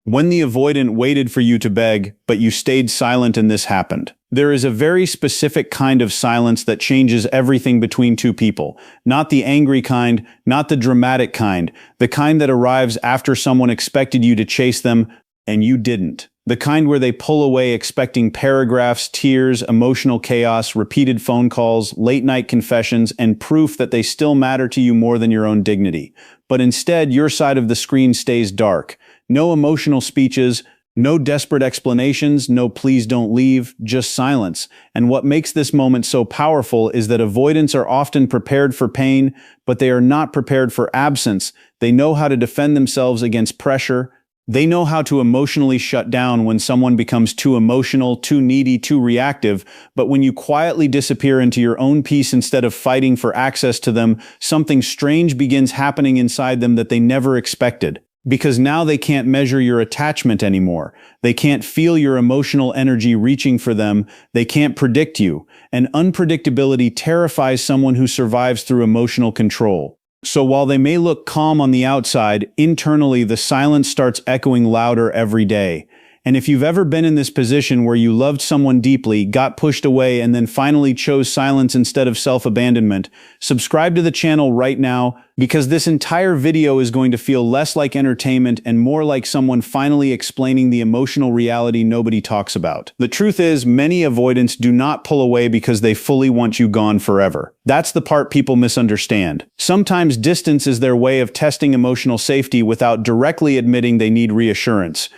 When the avoidant waited for you to beg, but you stayed silent and this happened. There is a very specific kind of silence that changes everything between two people. Not the angry kind, not the dramatic kind, the kind that arrives after someone expected you to chase them and you didn't. The kind where they pull away expecting paragraphs, tears, emotional chaos, repeated phone calls, late-night confessions, and proof that they still matter to you more than your own dignity. But instead, your side of the screen stays dark. No emotional speeches, no desperate explanations, no please don't leave, just silence. And what makes this moment so powerful is that avoidants are often prepared for pain, but they are not prepared for absence. They know how to defend themselves against pressure. They know how to emotionally shut down when someone becomes too emotional, too needy, too reactive, but when you quietly disappear into your own peace instead of fighting for access to them, something strange begins happening inside them that they never expected. Because now they can't measure your attachment anymore. They can't feel your emotional energy reaching for them. They can't predict you. And unpredictability terrifies someone who survives through emotional control. So while they may look calm on the outside, internally the silence starts echoing louder every day. And if you've ever been in this position where you loved someone deeply, got pushed away, and then finally chose silence instead of self-abandonment, subscribe to the channel right now, because this entire video is going to feel less like entertainment and more like someone finally explaining the emotional reality nobody talks about. The truth is, many avoidants do not pull away because they fully want you gone forever. That's the part people misunderstand. Sometimes distance is their way of testing emotional safety without directly admitting they need reassurance.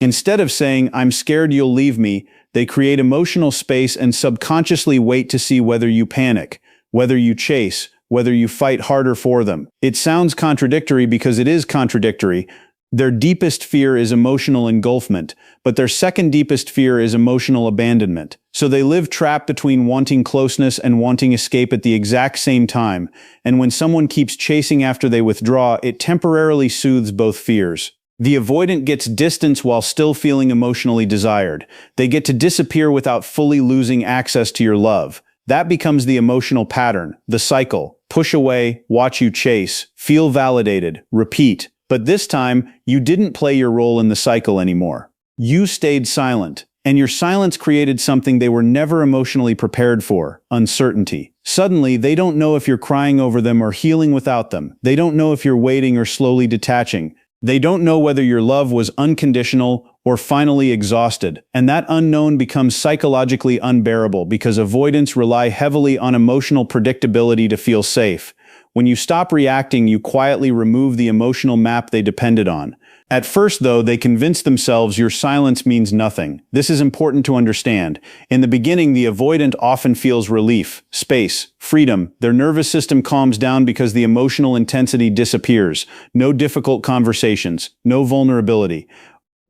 Instead of saying, "I'm scared you'll leave me," they create emotional space and subconsciously wait to see whether you panic, whether you chase, whether you fight harder for them. It sounds contradictory because it is contradictory. Their deepest fear is emotional engulfment, but their second deepest fear is emotional abandonment. So they live trapped between wanting closeness and wanting escape at the exact same time, and when someone keeps chasing after they withdraw, it temporarily soothes both fears. The avoidant gets distance while still feeling emotionally desired. They get to disappear without fully losing access to your love. That becomes the emotional pattern, the cycle. Push away, watch you chase, feel validated, repeat. But this time, you didn't play your role in the cycle anymore. You stayed silent, and your silence created something they were never emotionally prepared for: uncertainty. Suddenly, they don't know if you're crying over them or healing without them. They don't know if you're waiting or slowly detaching. They don't know whether your love was unconditional or finally exhausted, and that unknown becomes psychologically unbearable because avoidants rely heavily on emotional predictability to feel safe. When you stop reacting, you quietly remove the emotional map they depended on. At first, though, they convince themselves your silence means nothing. This is important to understand. In the beginning, the avoidant often feels relief, space, freedom. Their nervous system calms down because the emotional intensity disappears. No difficult conversations, no vulnerability,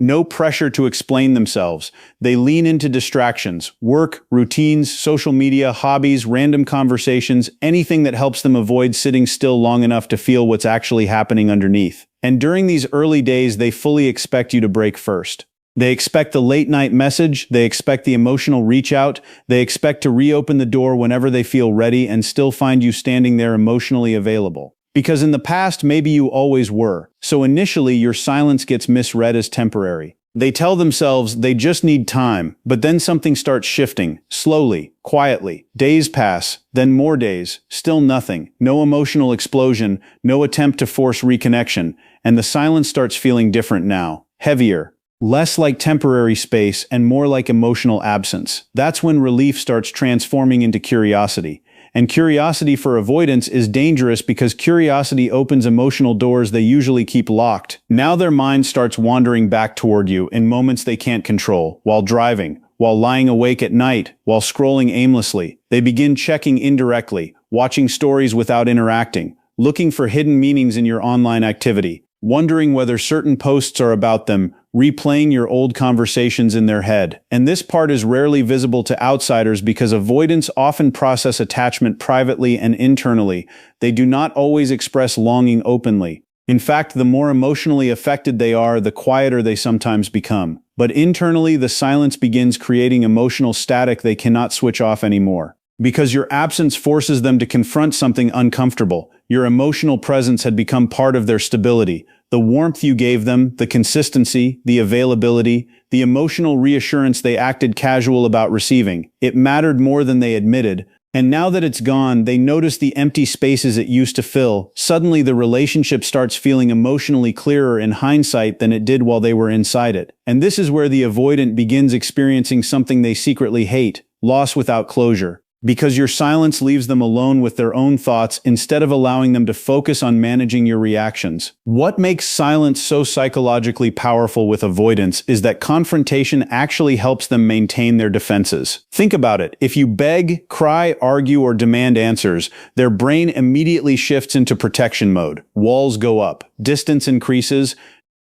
no pressure to explain themselves. They lean into distractions, work, routines, social media, hobbies, random conversations, anything that helps them avoid sitting still long enough to feel what's actually happening underneath. And during these early days, they fully expect you to break first. They expect the late-night message, they expect the emotional reach-out, they expect to reopen the door whenever they feel ready and still find you standing there emotionally available. Because in the past, maybe you always were. So initially, your silence gets misread as temporary. They tell themselves they just need time, but then something starts shifting, slowly, quietly. Days pass, then more days, still nothing. No emotional explosion, no attempt to force reconnection, and the silence starts feeling different now. Heavier, less like temporary space and more like emotional absence. That's when relief starts transforming into curiosity. And curiosity for avoidance is dangerous because curiosity opens emotional doors they usually keep locked. Now their mind starts wandering back toward you in moments they can't control, while driving, while lying awake at night, while scrolling aimlessly. They begin checking indirectly, watching stories without interacting, looking for hidden meanings in your online activity, wondering whether certain posts are about them, replaying your old conversations in their head. And this part is rarely visible to outsiders because avoidants often process attachment privately and internally. They do not always express longing openly. In fact, the more emotionally affected they are, the quieter they sometimes become. But internally, the silence begins creating emotional static they cannot switch off anymore. Because your absence forces them to confront something uncomfortable. Your emotional presence had become part of their stability. The warmth you gave them, the consistency, the availability, the emotional reassurance they acted casual about receiving. It mattered more than they admitted. And now that it's gone, they notice the empty spaces it used to fill. Suddenly, the relationship starts feeling emotionally clearer in hindsight than it did while they were inside it. And this is where the avoidant begins experiencing something they secretly hate: loss without closure. Because your silence leaves them alone with their own thoughts instead of allowing them to focus on managing your reactions. What makes silence so psychologically powerful with avoidance is that confrontation actually helps them maintain their defenses. Think about it. If you beg, cry, argue, or demand answers, their brain immediately shifts into protection mode. Walls go up, distance increases,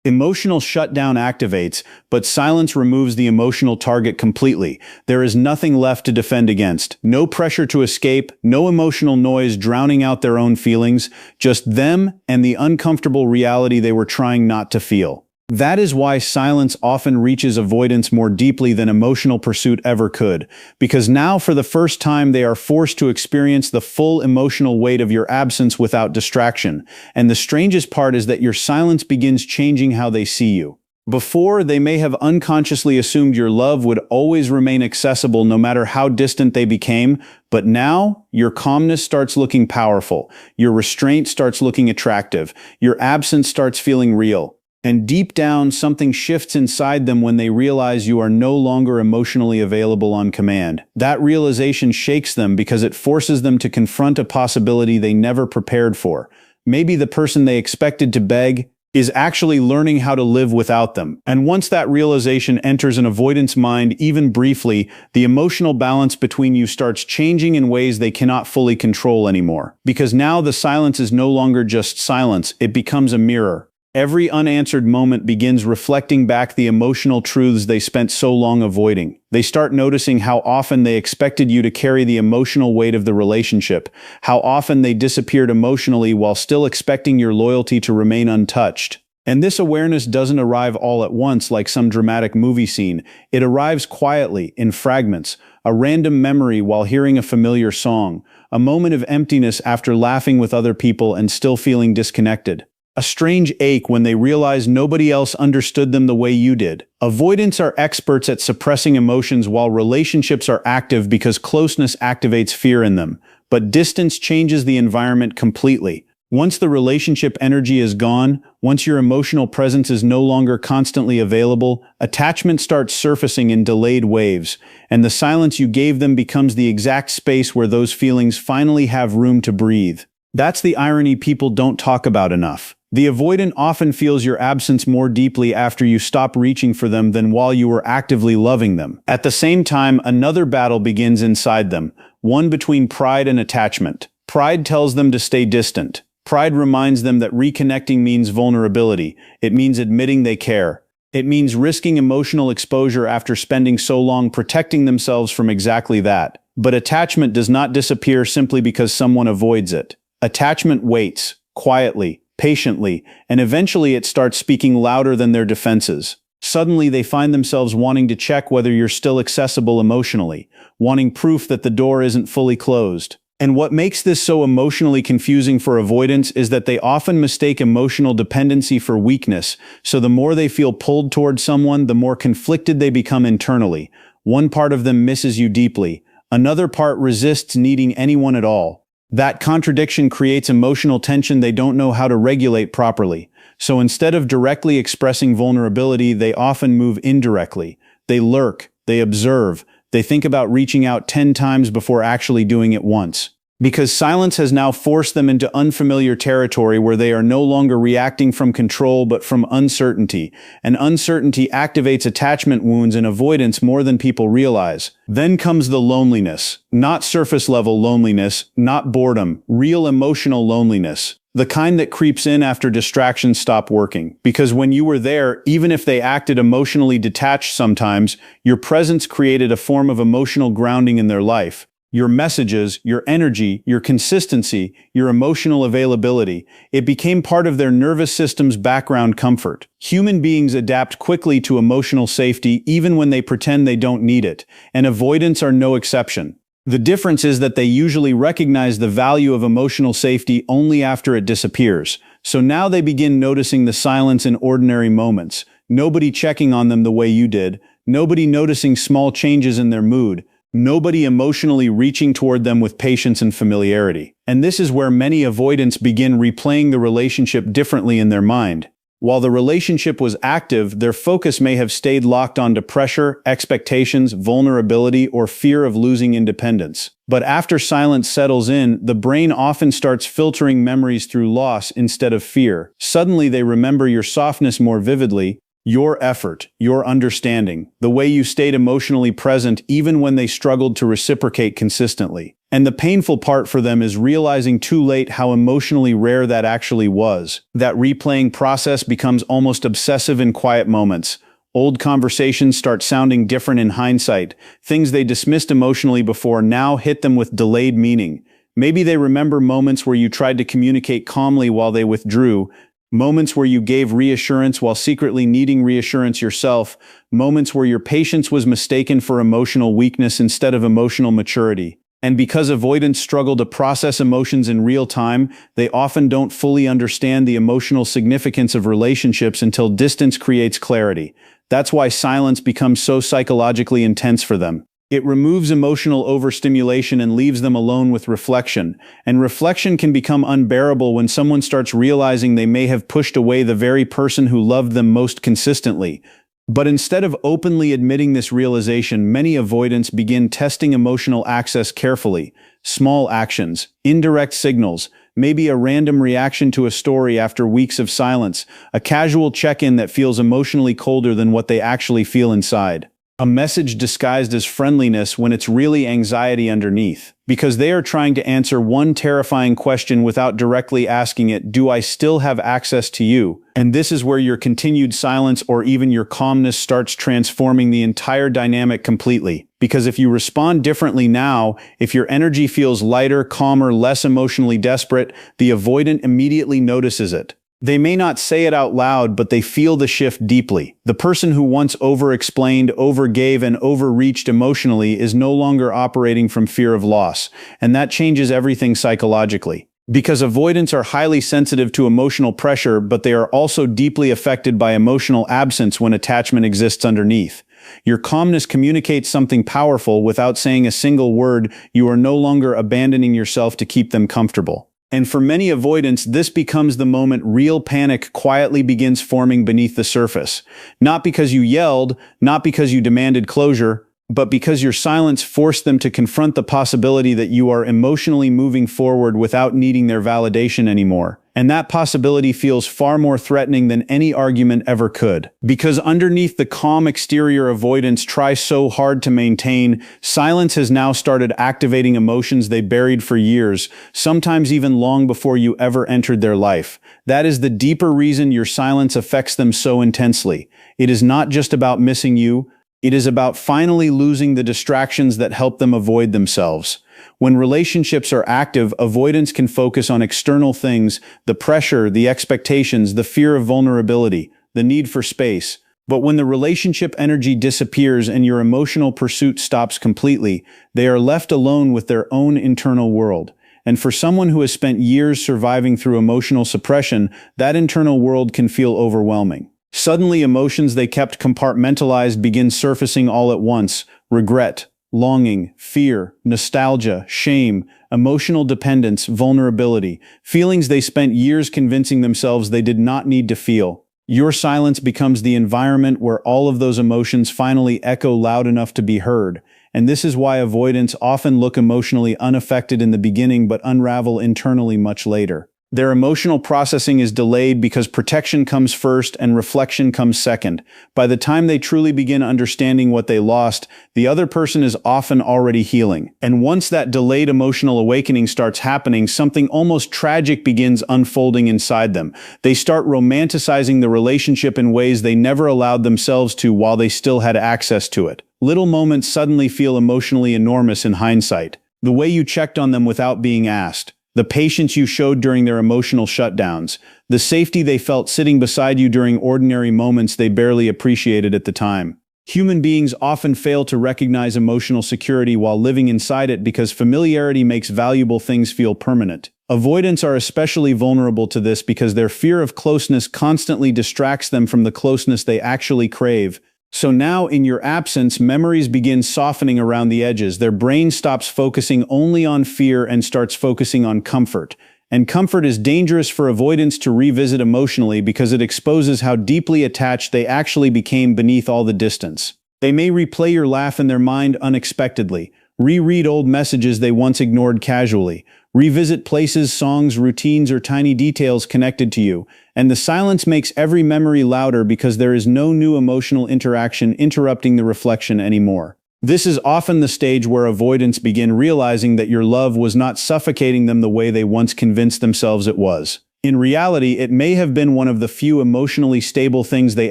emotional shutdown activates, but silence removes the emotional target completely. There is nothing left to defend against. No pressure to escape, no emotional noise drowning out their own feelings, just them and the uncomfortable reality they were trying not to feel. That is why silence often reaches avoidance more deeply than emotional pursuit ever could, because now for the first time they are forced to experience the full emotional weight of your absence without distraction. And the strangest part is that your silence begins changing how they see you. Before, they may have unconsciously assumed your love would always remain accessible no matter how distant they became, but now your calmness starts looking powerful, your restraint starts looking attractive, your absence starts feeling real. And deep down, something shifts inside them when they realize you are no longer emotionally available on command. That realization shakes them because it forces them to confront a possibility they never prepared for. Maybe the person they expected to beg is actually learning how to live without them. And once that realization enters an avoidance mind, even briefly, the emotional balance between you starts changing in ways they cannot fully control anymore. Because now the silence is no longer just silence, it becomes a mirror. Every unanswered moment begins reflecting back the emotional truths they spent so long avoiding. They start noticing how often they expected you to carry the emotional weight of the relationship, how often they disappeared emotionally while still expecting your loyalty to remain untouched. And this awareness doesn't arrive all at once like some dramatic movie scene. It arrives quietly, in fragments, a random memory while hearing a familiar song, a moment of emptiness after laughing with other people and still feeling disconnected. A strange ache when they realize nobody else understood them the way you did. Avoidants are experts at suppressing emotions while relationships are active because closeness activates fear in them. But distance changes the environment completely. Once the relationship energy is gone, once your emotional presence is no longer constantly available, attachment starts surfacing in delayed waves, and the silence you gave them becomes the exact space where those feelings finally have room to breathe. That's the irony people don't talk about enough. The avoidant often feels your absence more deeply after you stop reaching for them than while you were actively loving them. At the same time, another battle begins inside them, one between pride and attachment. Pride tells them to stay distant. Pride reminds them that reconnecting means vulnerability. It means admitting they care. It means risking emotional exposure after spending so long protecting themselves from exactly that. But attachment does not disappear simply because someone avoids it. Attachment waits, quietly, patiently, and eventually it starts speaking louder than their defenses. Suddenly they find themselves wanting to check whether you're still accessible emotionally, wanting proof that the door isn't fully closed. And what makes this so emotionally confusing for avoidance is that they often mistake emotional dependency for weakness, so the more they feel pulled toward someone, the more conflicted they become internally. One part of them misses you deeply, another part resists needing anyone at all. That contradiction creates emotional tension they don't know how to regulate properly. So instead of directly expressing vulnerability, they often move indirectly. They lurk, they observe, they think about reaching out 10 times before actually doing it once. Because silence has now forced them into unfamiliar territory where they are no longer reacting from control but from uncertainty, and uncertainty activates attachment wounds and avoidance more than people realize. Then comes the loneliness, not surface-level loneliness, not boredom, real emotional loneliness. The kind that creeps in after distractions stop working. Because when you were there, even if they acted emotionally detached sometimes, your presence created a form of emotional grounding in their life. Your messages, your energy, your consistency, your emotional availability, it became part of their nervous system's background comfort. Human beings adapt quickly to emotional safety even when they pretend they don't need it, and avoidants are no exception. The difference is that they usually recognize the value of emotional safety only after it disappears. So now they begin noticing the silence in ordinary moments, nobody checking on them the way you did, nobody noticing small changes in their mood, nobody emotionally reaching toward them with patience and familiarity. And this is where many avoidants begin replaying the relationship differently in their mind. While the relationship was active, their focus may have stayed locked onto pressure, expectations, vulnerability, or fear of losing independence. But after silence settles in, the brain often starts filtering memories through loss instead of fear. Suddenly they remember your softness more vividly, your effort, your understanding, the way you stayed emotionally present even when they struggled to reciprocate consistently. And the painful part for them is realizing too late how emotionally rare that actually was. That replaying process becomes almost obsessive in quiet moments. Old conversations start sounding different in hindsight. Things they dismissed emotionally before now hit them with delayed meaning. Maybe they remember moments where you tried to communicate calmly while they withdrew, moments where you gave reassurance while secretly needing reassurance yourself, moments where your patience was mistaken for emotional weakness instead of emotional maturity. And because avoidants struggle to process emotions in real time, they often don't fully understand the emotional significance of relationships until distance creates clarity. That's why silence becomes so psychologically intense for them. It removes emotional overstimulation and leaves them alone with reflection. And reflection can become unbearable when someone starts realizing they may have pushed away the very person who loved them most consistently. But instead of openly admitting this realization, many avoidants begin testing emotional access carefully. Small actions, indirect signals, maybe a random reaction to a story after weeks of silence, a casual check-in that feels emotionally colder than what they actually feel inside. A message disguised as friendliness when it's really anxiety underneath. Because they are trying to answer one terrifying question without directly asking it, do I still have access to you? And this is where your continued silence or even your calmness starts transforming the entire dynamic completely. Because if you respond differently now, if your energy feels lighter, calmer, less emotionally desperate, the avoidant immediately notices it. They may not say it out loud, but they feel the shift deeply. The person who once over-explained, overgave, and overreached emotionally is no longer operating from fear of loss, and that changes everything psychologically. Because avoidants are highly sensitive to emotional pressure, but they are also deeply affected by emotional absence when attachment exists underneath. Your calmness communicates something powerful without saying a single word. You are no longer abandoning yourself to keep them comfortable. And for many avoidants, this becomes the moment real panic quietly begins forming beneath the surface. Not because you yelled, not because you demanded closure, but because your silence forced them to confront the possibility that you are emotionally moving forward without needing their validation anymore. And that possibility feels far more threatening than any argument ever could. Because underneath the calm exterior avoidants try so hard to maintain, silence has now started activating emotions they buried for years, sometimes even long before you ever entered their life. That is the deeper reason your silence affects them so intensely. It is not just about missing you. It is about finally losing the distractions that help them avoid themselves. When relationships are active, avoidance can focus on external things, the pressure, the expectations, the fear of vulnerability, the need for space. But when the relationship energy disappears and your emotional pursuit stops completely, they are left alone with their own internal world. And for someone who has spent years surviving through emotional suppression, that internal world can feel overwhelming. Suddenly, emotions they kept compartmentalized begin surfacing all at once: regret, longing, fear, nostalgia, shame, emotional dependence, vulnerability, feelings they spent years convincing themselves they did not need to feel. Your silence becomes the environment where all of those emotions finally echo loud enough to be heard. And this is why avoidants often look emotionally unaffected in the beginning but unravel internally much later. Their emotional processing is delayed because protection comes first and reflection comes second. By the time they truly begin understanding what they lost, the other person is often already healing. And once that delayed emotional awakening starts happening, something almost tragic begins unfolding inside them. They start romanticizing the relationship in ways they never allowed themselves to while they still had access to it. Little moments suddenly feel emotionally enormous in hindsight. The way you checked on them without being asked, the patience you showed during their emotional shutdowns, the safety they felt sitting beside you during ordinary moments they barely appreciated at the time. Human beings often fail to recognize emotional security while living inside it because familiarity makes valuable things feel permanent. Avoidants are especially vulnerable to this because their fear of closeness constantly distracts them from the closeness they actually crave. So now, in your absence, memories begin softening around the edges. Their brain stops focusing only on fear and starts focusing on comfort. And comfort is dangerous for avoidants to revisit emotionally because it exposes how deeply attached they actually became beneath all the distance. They may replay your laugh in their mind unexpectedly, reread old messages they once ignored casually, revisit places, songs, routines, or tiny details connected to you, and the silence makes every memory louder because there is no new emotional interaction interrupting the reflection anymore. This is often the stage where avoidants begin realizing that your love was not suffocating them the way they once convinced themselves it was. In reality, it may have been one of the few emotionally stable things they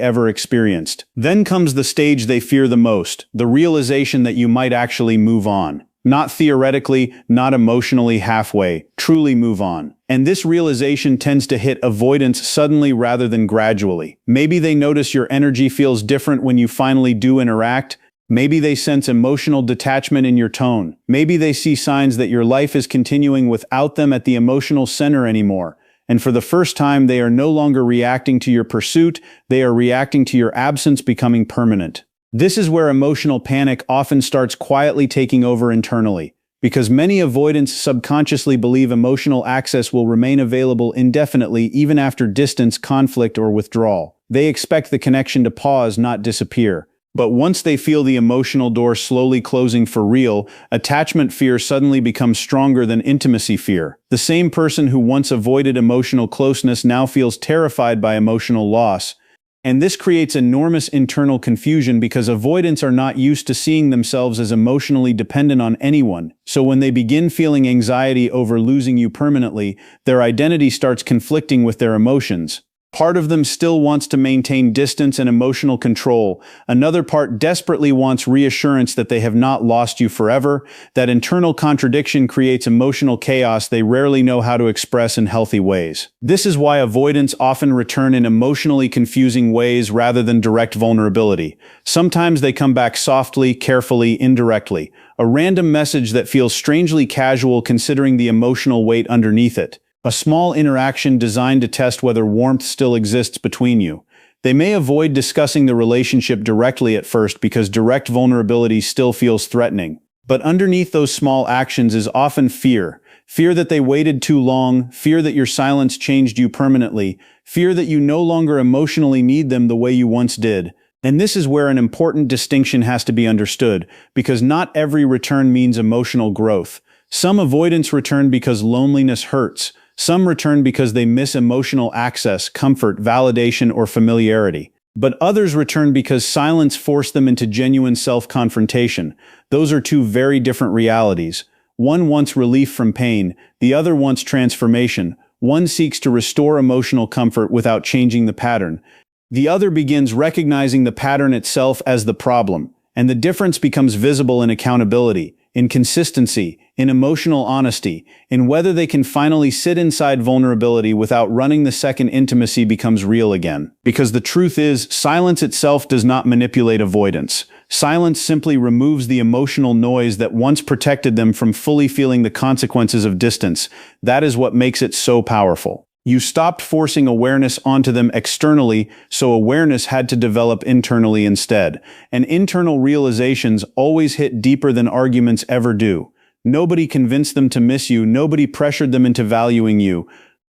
ever experienced. Then comes the stage they fear the most, the realization that you might actually move on. Not theoretically, not emotionally, halfway, truly move on. And this realization tends to hit avoidants suddenly rather than gradually. Maybe they notice your energy feels different when you finally do interact. Maybe they sense emotional detachment in your tone. Maybe they see signs that your life is continuing without them at the emotional center anymore. And for the first time, they are no longer reacting to your pursuit, they are reacting to your absence becoming permanent. This is where emotional panic often starts quietly taking over internally, because many avoidants subconsciously believe emotional access will remain available indefinitely even after distance, conflict, or withdrawal. They expect the connection to pause, not disappear. But once they feel the emotional door slowly closing for real, attachment fear suddenly becomes stronger than intimacy fear. The same person who once avoided emotional closeness now feels terrified by emotional loss. And this creates enormous internal confusion because avoidants are not used to seeing themselves as emotionally dependent on anyone. So when they begin feeling anxiety over losing you permanently, their identity starts conflicting with their emotions. Part of them still wants to maintain distance and emotional control. Another part desperately wants reassurance that they have not lost you forever. That internal contradiction creates emotional chaos they rarely know how to express in healthy ways. This is why avoidants often return in emotionally confusing ways rather than direct vulnerability. Sometimes they come back softly, carefully, indirectly. A random message that feels strangely casual considering the emotional weight underneath it. A small interaction designed to test whether warmth still exists between you. They may avoid discussing the relationship directly at first because direct vulnerability still feels threatening. But underneath those small actions is often fear. Fear that they waited too long, fear that your silence changed you permanently, fear that you no longer emotionally need them the way you once did. And this is where an important distinction has to be understood, because not every return means emotional growth. Some avoidants return because loneliness hurts. Some return because they miss emotional access, comfort, validation, or familiarity. But others return because silence forced them into genuine self-confrontation. Those are two very different realities. One wants relief from pain, the other wants transformation. One seeks to restore emotional comfort without changing the pattern. The other begins recognizing the pattern itself as the problem, and the difference becomes visible in accountability, in consistency, in emotional honesty, in whether they can finally sit inside vulnerability without running the second intimacy becomes real again. Because the truth is, silence itself does not manipulate avoidance. Silence simply removes the emotional noise that once protected them from fully feeling the consequences of distance. That is what makes it so powerful. You stopped forcing awareness onto them externally, so awareness had to develop internally instead. And internal realizations always hit deeper than arguments ever do. Nobody convinced them to miss you, nobody pressured them into valuing you.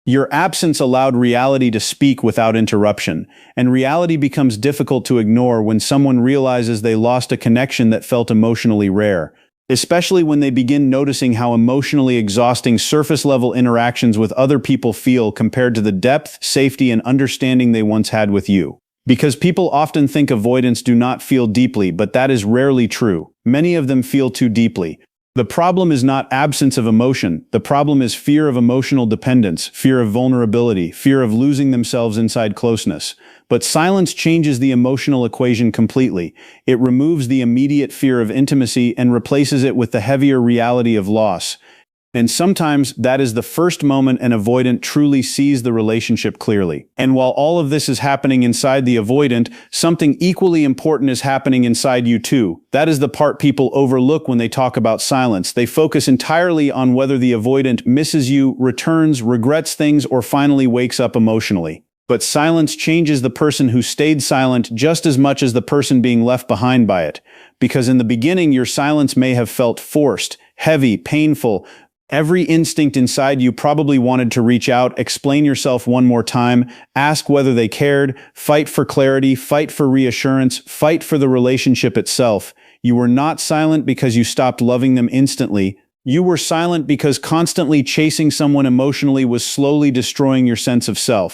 Your absence allowed reality to speak without interruption, and reality becomes difficult to ignore when someone realizes they lost a connection that felt emotionally rare. Especially when they begin noticing how emotionally exhausting surface-level interactions with other people feel compared to the depth, safety, and understanding they once had with you. Because people often think avoidants do not feel deeply, but that is rarely true. Many of them feel too deeply. The problem is not absence of emotion. The problem is fear of emotional dependence, fear of vulnerability, fear of losing themselves inside closeness. But silence changes the emotional equation completely. It removes the immediate fear of intimacy and replaces it with the heavier reality of loss. And sometimes that is the first moment an avoidant truly sees the relationship clearly. And while all of this is happening inside the avoidant, something equally important is happening inside you too. That is the part people overlook when they talk about silence. They focus entirely on whether the avoidant misses you, returns, regrets things, or finally wakes up emotionally. But silence changes the person who stayed silent just as much as the person being left behind by it. Because in the beginning, your silence may have felt forced, heavy, painful. Every instinct inside you probably wanted to reach out, explain yourself one more time, ask whether they cared, fight for clarity, fight for reassurance, fight for the relationship itself. You were not silent because you stopped loving them instantly. You were silent because constantly chasing someone emotionally was slowly destroying your sense of self.